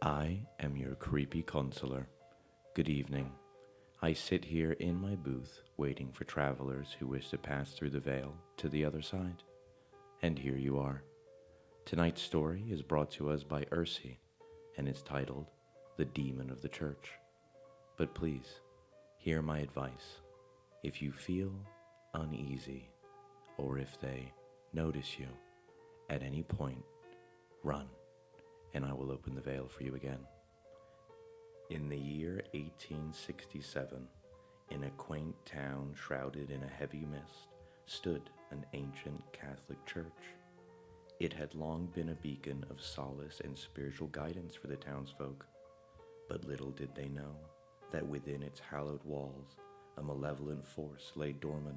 I am your creepy counselor. Good evening. I sit here in my booth waiting for travelers who wish to pass through the veil to the other side. And here you are. Tonight's story is brought to us by Ursi and is titled The Demon of the Church. But please, hear my advice. If you feel uneasy or if they notice you at any point, run, and I will open the veil for you again. In the year 1867, in a quaint town shrouded in a heavy mist, stood an ancient Catholic church. It had long been a beacon of solace and spiritual guidance for the townsfolk, but little did they know that within its hallowed walls a malevolent force lay dormant,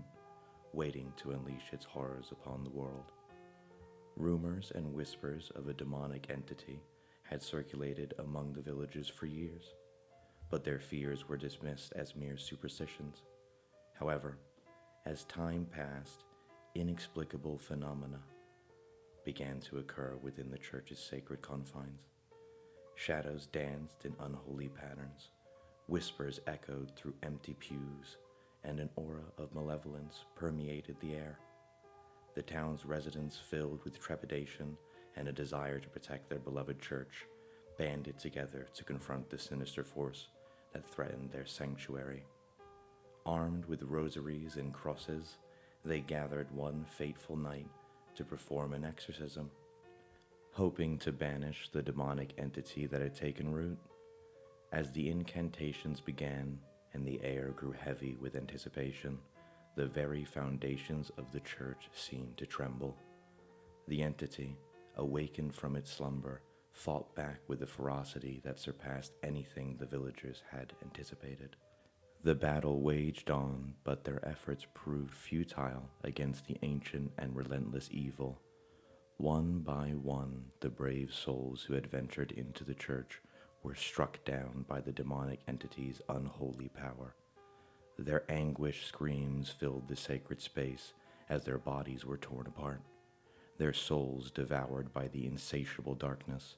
waiting to unleash its horrors upon the world. Rumors and whispers of a demonic entity had circulated among the villagers for years, but their fears were dismissed as mere superstitions. However, as time passed, inexplicable phenomena began to occur within the church's sacred confines. Shadows danced in unholy patterns, whispers echoed through empty pews, and an aura of malevolence permeated the air. The town's residents, filled with trepidation and a desire to protect their beloved church, banded together to confront the sinister force that threatened their sanctuary. Armed with rosaries and crosses, they gathered one fateful night to perform an exorcism, hoping to banish the demonic entity that had taken root. As the incantations began and the air grew heavy with anticipation, the very foundations of the church seemed to tremble. The entity, awakened from its slumber, fought back with a ferocity that surpassed anything the villagers had anticipated. The battle waged on, but their efforts proved futile against the ancient and relentless evil. One by one, the brave souls who had ventured into the church were struck down by the demonic entity's unholy power. Their anguished screams filled the sacred space as their bodies were torn apart, their souls devoured by the insatiable darkness.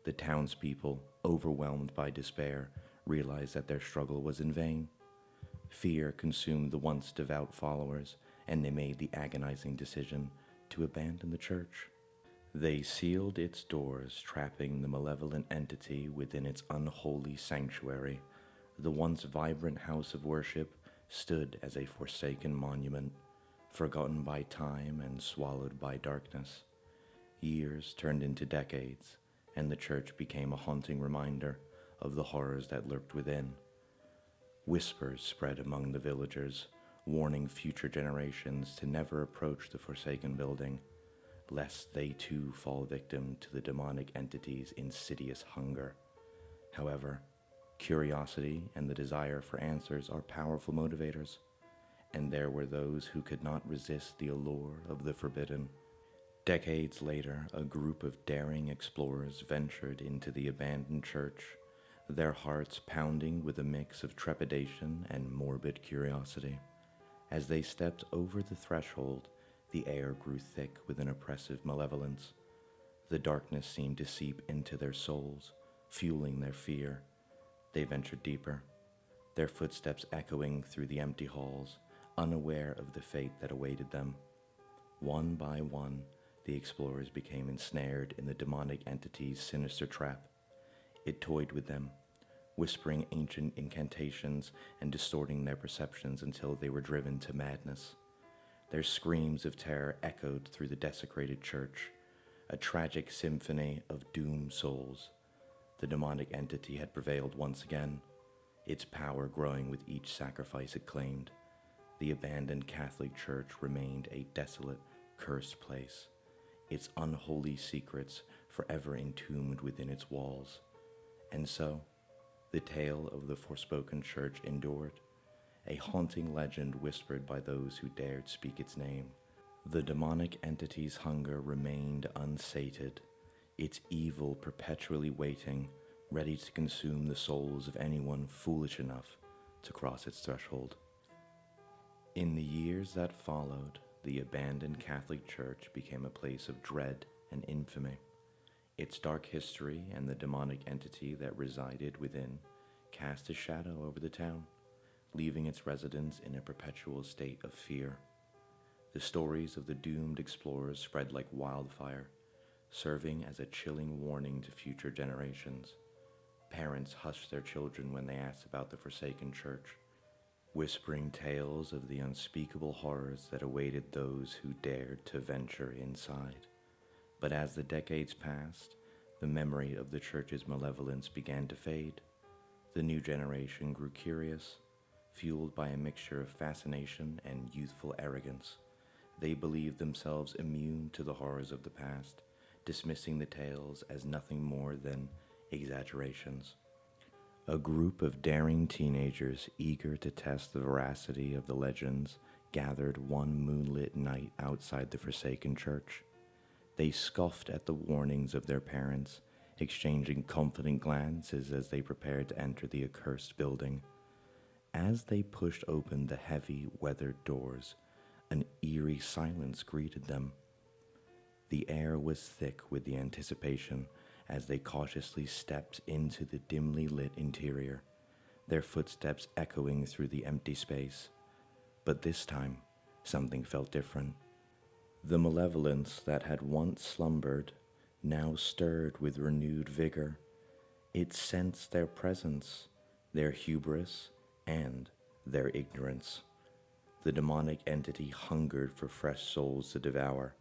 The townspeople, overwhelmed by despair, realized that their struggle was in vain. Fear consumed the once devout followers, and they made the agonizing decision to abandon the church. They sealed its doors, trapping the malevolent entity within its unholy sanctuary. The once vibrant house of worship stood as a forsaken monument, forgotten by time and swallowed by darkness. Years turned into decades, and the church became a haunting reminder of the horrors that lurked within. Whispers spread among the villagers, warning future generations to never approach the forsaken building, lest they too fall victim to the demonic entity's insidious hunger. However, curiosity and the desire for answers are powerful motivators, and there were those who could not resist the allure of the forbidden. Decades later, a group of daring explorers ventured into the abandoned church, their hearts pounding with a mix of trepidation and morbid curiosity. As they stepped over the threshold, the air grew thick with an oppressive malevolence. The darkness seemed to seep into their souls, fueling their fear. They ventured deeper, their footsteps echoing through the empty halls, unaware of the fate that awaited them. One by one, the explorers became ensnared in the demonic entity's sinister trap. It toyed with them, whispering ancient incantations and distorting their perceptions until they were driven to madness. Their screams of terror echoed through the desecrated church, a tragic symphony of doomed souls. The demonic entity had prevailed once again, its power growing with each sacrifice it claimed. The abandoned Catholic church remained a desolate, cursed place, its unholy secrets forever entombed within its walls. And so, the tale of the Forspoken Church endured, a haunting legend whispered by those who dared speak its name. The demonic entity's hunger remained unsated, its evil perpetually waiting, ready to consume the souls of anyone foolish enough to cross its threshold. In the years that followed, the abandoned Catholic Church became a place of dread and infamy. Its dark history and the demonic entity that resided within cast a shadow over the town, leaving its residents in a perpetual state of fear. The stories of the doomed explorers spread like wildfire, serving as a chilling warning to future generations. Parents hushed their children when they asked about the forsaken church, whispering tales of the unspeakable horrors that awaited those who dared to venture inside. But as the decades passed, the memory of the church's malevolence began to fade. The new generation grew curious, fueled by a mixture of fascination and youthful arrogance. They believed themselves immune to the horrors of the past, dismissing the tales as nothing more than exaggerations. A group of daring teenagers eager to test the veracity of the legends gathered one moonlit night outside the forsaken church. They scoffed at the warnings of their parents, exchanging confident glances as they prepared to enter the accursed building. As they pushed open the heavy, weathered doors, an eerie silence greeted them. The air was thick with the anticipation as they cautiously stepped into the dimly lit interior, their footsteps echoing through the empty space. But this time, something felt different. The malevolence that had once slumbered now stirred with renewed vigor. It sensed their presence, their hubris, and their ignorance. The demonic entity hungered for fresh souls to devour.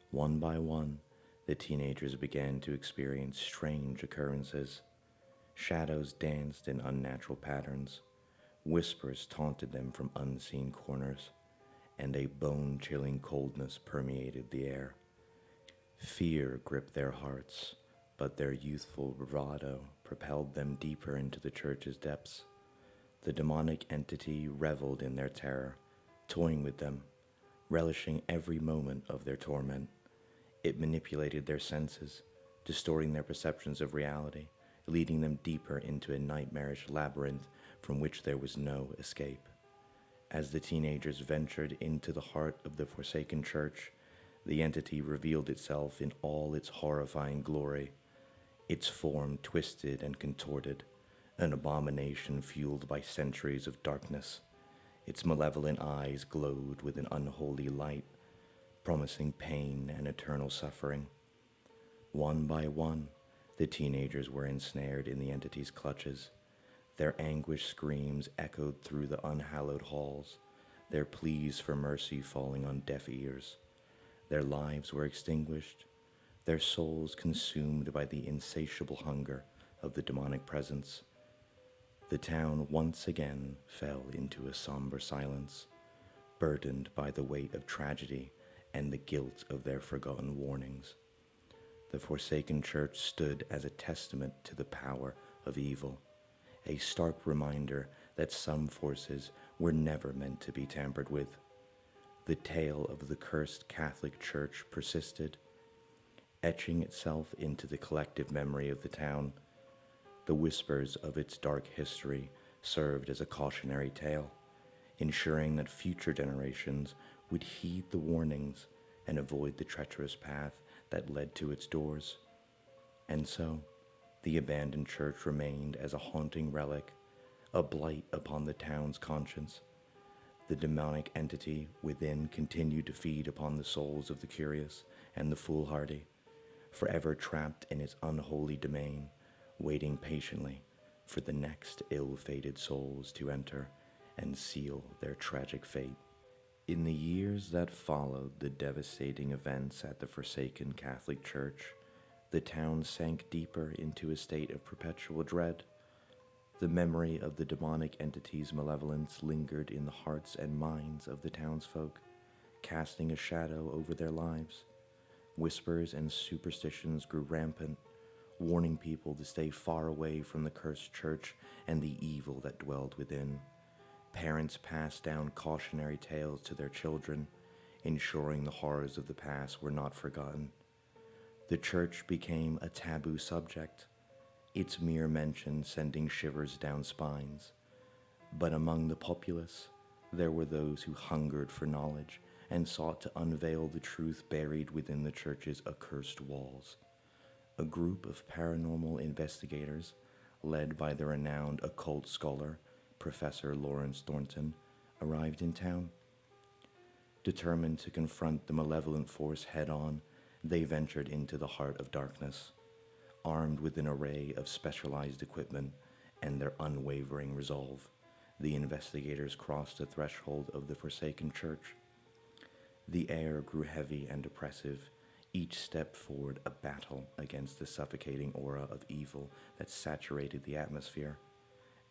One by one, the teenagers began to experience strange occurrences. Shadows danced in unnatural patterns. Whispers taunted them from unseen corners, and a bone-chilling coldness permeated the air. Fear gripped their hearts, but their youthful bravado propelled them deeper into the church's depths. The demonic entity reveled in their terror, toying with them, relishing every moment of their torment. It manipulated their senses, distorting their perceptions of reality, leading them deeper into a nightmarish labyrinth from which there was no escape. As the teenagers ventured into the heart of the forsaken church, the entity revealed itself in all its horrifying glory. Its form twisted and contorted, an abomination fueled by centuries of darkness. Its malevolent eyes glowed with an unholy light, promising pain and eternal suffering. One by one, the teenagers were ensnared in the entity's clutches. Their anguished screams echoed through the unhallowed halls, their pleas for mercy falling on deaf ears. Their lives were extinguished, their souls consumed by the insatiable hunger of the demonic presence. The town once again fell into a somber silence, burdened by the weight of tragedy and the guilt of their forgotten warnings. The forsaken church stood as a testament to the power of evil, a stark reminder that some forces were never meant to be tampered with. The tale of the cursed Catholic Church persisted, etching itself into the collective memory of the town. The whispers of its dark history served as a cautionary tale, ensuring that future generations would heed the warnings and avoid the treacherous path that led to its doors. And so, the abandoned church remained as a haunting relic, a blight upon the town's conscience. The demonic entity within continued to feed upon the souls of the curious and the foolhardy, forever trapped in its unholy domain, waiting patiently for the next ill-fated souls to enter and seal their tragic fate. In the years that followed the devastating events at the forsaken Catholic Church, the town sank deeper into a state of perpetual dread. The memory of the demonic entity's malevolence lingered in the hearts and minds of the townsfolk, casting a shadow over their lives. Whispers and superstitions grew rampant, warning people to stay far away from the cursed church and the evil that dwelled within. Parents passed down cautionary tales to their children, ensuring the horrors of the past were not forgotten. The church became a taboo subject, its mere mention sending shivers down spines. But among the populace, there were those who hungered for knowledge and sought to unveil the truth buried within the church's accursed walls. A group of paranormal investigators, led by the renowned occult scholar, Professor Lawrence Thornton, arrived in town. Determined to confront the malevolent force head on, they ventured into the heart of darkness, armed with an array of specialized equipment and their unwavering resolve. The investigators crossed the threshold of the Forsaken Church. The air grew heavy and oppressive, each step forward a battle against the suffocating aura of evil that saturated the atmosphere.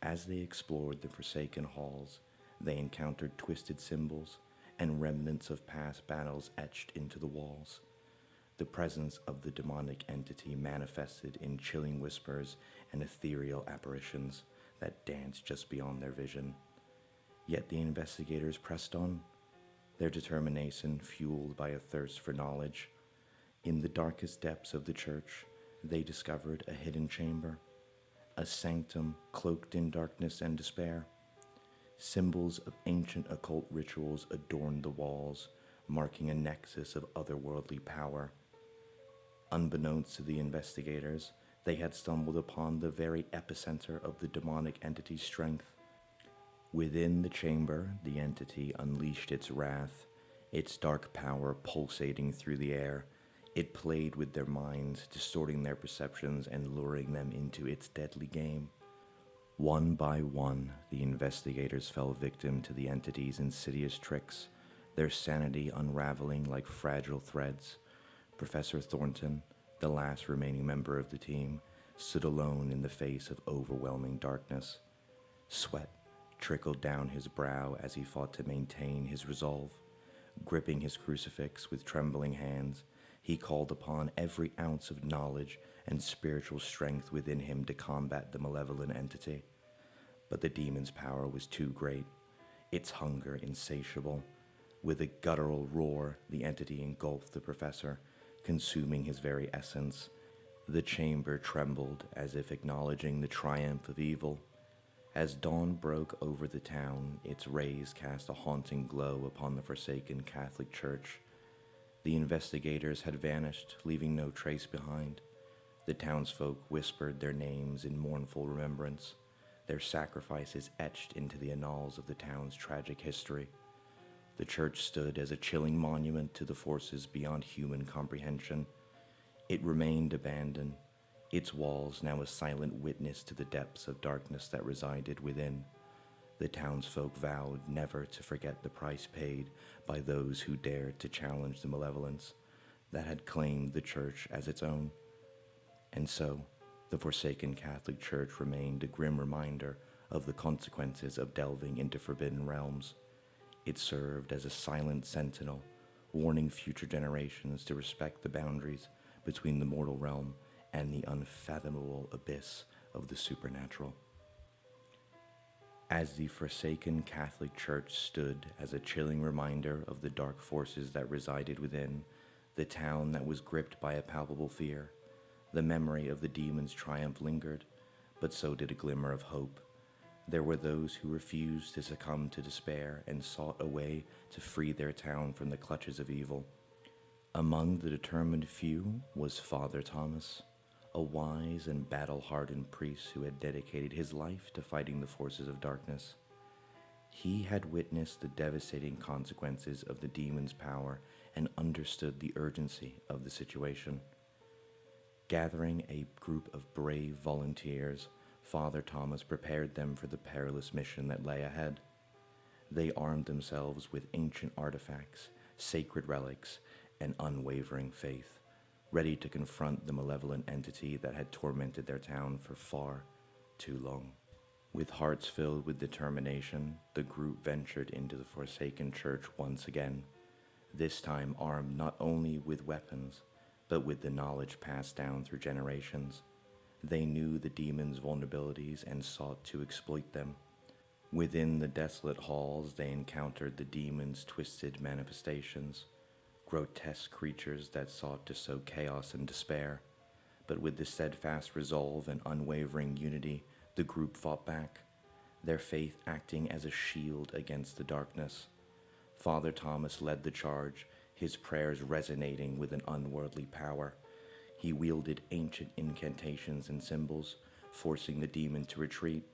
As they explored the forsaken halls, they encountered twisted symbols and remnants of past battles etched into the walls. The presence of the demonic entity manifested in chilling whispers and ethereal apparitions that danced just beyond their vision. Yet the investigators pressed on, their determination fueled by a thirst for knowledge. In the darkest depths of the church, they discovered a hidden chamber, a sanctum cloaked in darkness and despair. Symbols of ancient occult rituals adorned the walls, marking a nexus of otherworldly power. Unbeknownst to the investigators, they had stumbled upon the very epicenter of the demonic entity's strength. Within the chamber, the entity unleashed its wrath, its dark power pulsating through the air. It played with their minds, distorting their perceptions and luring them into its deadly game. One by one, the investigators fell victim to the entity's insidious tricks, their sanity unraveling like fragile threads. Professor Thornton, the last remaining member of the team, stood alone in the face of overwhelming darkness. Sweat trickled down his brow as he fought to maintain his resolve. Gripping his crucifix with trembling hands, he called upon every ounce of knowledge and spiritual strength within him to combat the malevolent entity. But the demon's power was too great, its hunger insatiable. With a guttural roar, the entity engulfed the professor, consuming his very essence. The chamber trembled as if acknowledging the triumph of evil. As dawn broke over the town, its rays cast a haunting glow upon the forsaken Catholic Church. The investigators had vanished, leaving no trace behind. The townsfolk whispered their names in mournful remembrance, their sacrifices etched into the annals of the town's tragic history. The church stood as a chilling monument to the forces beyond human comprehension. It remained abandoned, its walls now a silent witness to the depths of darkness that resided within. The townsfolk vowed never to forget the price paid by those who dared to challenge the malevolence that had claimed the church as its own. And so, the forsaken Catholic Church remained a grim reminder of the consequences of delving into forbidden realms. It served as a silent sentinel, warning future generations to respect the boundaries between the mortal realm and the unfathomable abyss of the supernatural. As the forsaken Catholic Church stood as a chilling reminder of the dark forces that resided within, the town that was gripped by a palpable fear, the memory of the demon's triumph lingered, but so did a glimmer of hope. There were those who refused to succumb to despair and sought a way to free their town from the clutches of evil. Among the determined few was Father Thomas, a wise and battle-hardened priest who had dedicated his life to fighting the forces of darkness. He had witnessed the devastating consequences of the demon's power and understood the urgency of the situation. Gathering a group of brave volunteers, Father Thomas prepared them for the perilous mission that lay ahead. They armed themselves with ancient artifacts, sacred relics, and unwavering faith, ready to confront the malevolent entity that had tormented their town for far too long. With hearts filled with determination, the group ventured into the forsaken church once again, this time armed not only with weapons, but with the knowledge passed down through generations. They knew the demon's vulnerabilities and sought to exploit them. Within the desolate halls, they encountered the demon's twisted manifestations, grotesque creatures that sought to sow chaos and despair. But with the steadfast resolve and unwavering unity, the group fought back, their faith acting as a shield against the darkness. Father Thomas led the charge, his prayers resonating with an unworldly power. He wielded ancient incantations and symbols, forcing the demon to retreat,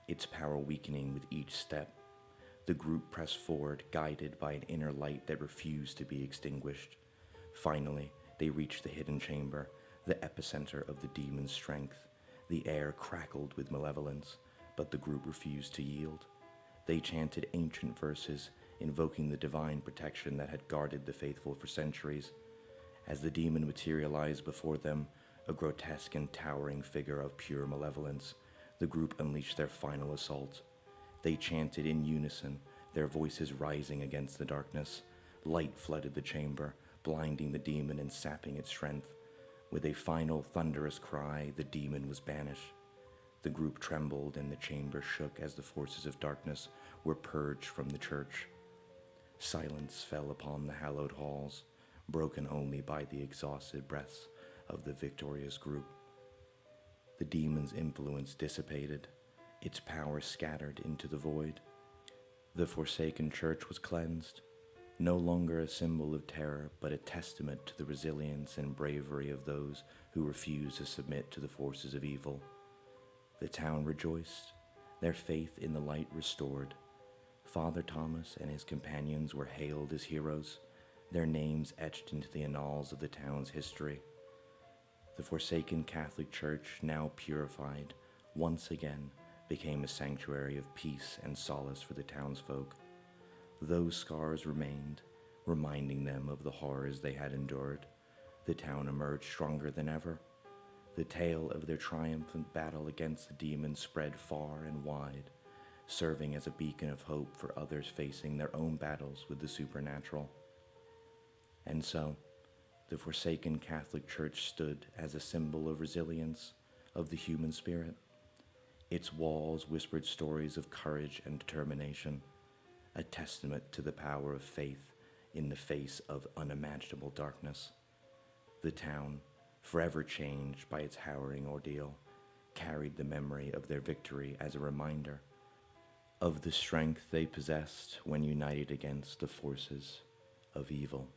its power weakening with each step. The group pressed forward, guided by an inner light that refused to be extinguished. Finally, they reached the hidden chamber, the epicenter of the demon's strength. The air crackled with malevolence, but the group refused to yield. They chanted ancient verses, invoking the divine protection that had guarded the faithful for centuries. As the demon materialized before them, a grotesque and towering figure of pure malevolence, the group unleashed their final assault. They chanted in unison, their voices rising against the darkness. Light flooded the chamber, blinding the demon and sapping its strength. With a final thunderous cry, the demon was banished. The group trembled and the chamber shook as the forces of darkness were purged from the church. Silence fell upon the hallowed halls, broken only by the exhausted breaths of the victorious group. The demon's influence dissipated, its power scattered into the void. The forsaken church was cleansed, no longer a symbol of terror, but a testament to the resilience and bravery of those who refused to submit to the forces of evil. The town rejoiced, their faith in the light restored. Father Thomas and his companions were hailed as heroes, their names etched into the annals of the town's history. The forsaken Catholic Church, now purified, once again became a sanctuary of peace and solace for the townsfolk. Those scars remained, reminding them of the horrors they had endured. The town emerged stronger than ever. The tale of their triumphant battle against the demon spread far and wide, serving as a beacon of hope for others facing their own battles with the supernatural. And so, the forsaken Catholic Church stood as a symbol of resilience, of the human spirit. Its walls whispered stories of courage and determination, a testament to the power of faith in the face of unimaginable darkness. The town, forever changed by its harrowing ordeal, carried the memory of their victory as a reminder of the strength they possessed when united against the forces of evil.